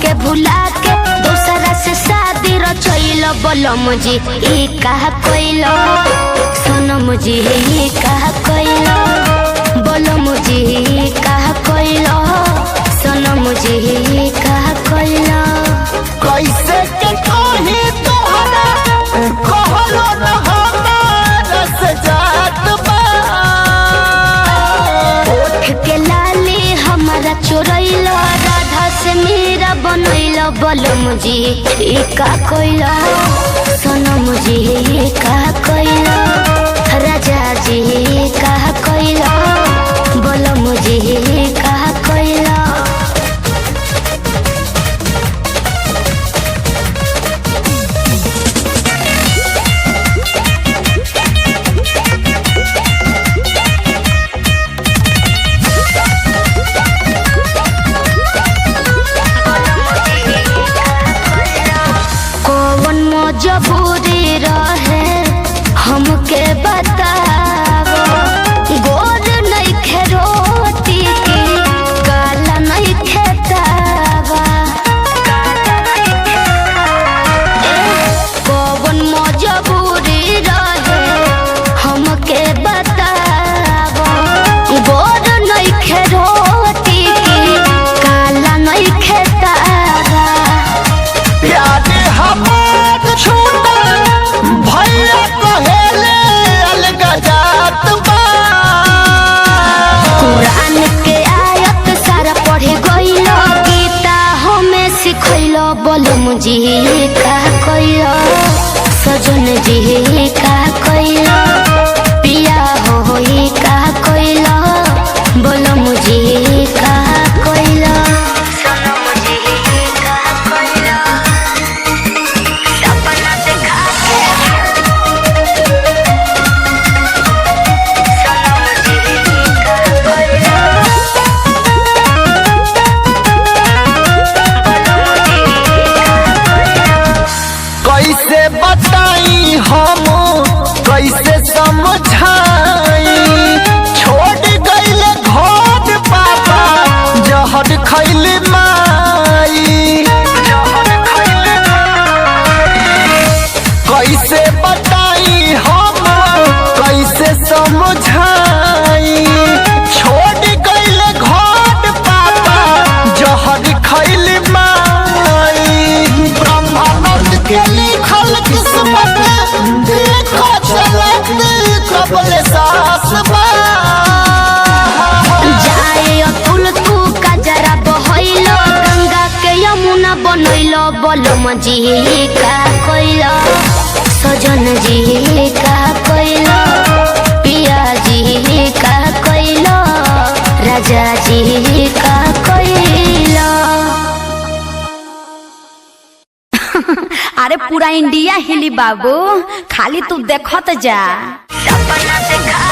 हमके भुला के दूसरा से शादी रचैलो बोलम जी ई कहा कोइलो सोनम जी ई कहा कोइलो बोलम जी ई कहा कोइलो सोनम जी ई कहा कोइलो कैसे के कही तोहरा कहलो न हमारा से जात बा उठ के लाली हमारा चोरैलो राधा से मीरा बनैलो बोलम जी ई का कोइलो सोनम जी ई का कोइलो राजा जी ई का कोइलो बोलम जी ई का कोइलो मजबूरी रहे हमके बतावो गोर नहीं खे रोटी की काला नहीं खेतावा कौन मजबूरी रहे हमके बतावो गोर नहीं खे रोटी की काला नहीं खेतावा याद हमार छूटल भैया कहेले अलगा जात बा कुरान के आयत सारा पढ़े गइलो गीता हमें सिखैलो बोलम जी का कइलो सजन जी का कइलो पिया होई का कइलो बोलम जी का कइलो सोनम जी का कइलो सपना देखा कैसे बताई हम कैसे समझाई छोड़ गइले घर पापा जहर खैले माई कैसे बताई हम कैसे समझाई छोड़ गइले घर पापा जहर खैले माई ब्रह्मानंद के लिखल किस्मत देखो चलत कबले सास बा जाए अतुल तू कजरा बहैलो गंगा के यमुना बनैलो बोलम जी का कोइलो सजन जी का कोइलो पिया जी का कोइलो राजा जी का कोइलो अरे पूरा इंडिया हिली बाबू, खाली तू देखत जा। सपना देखा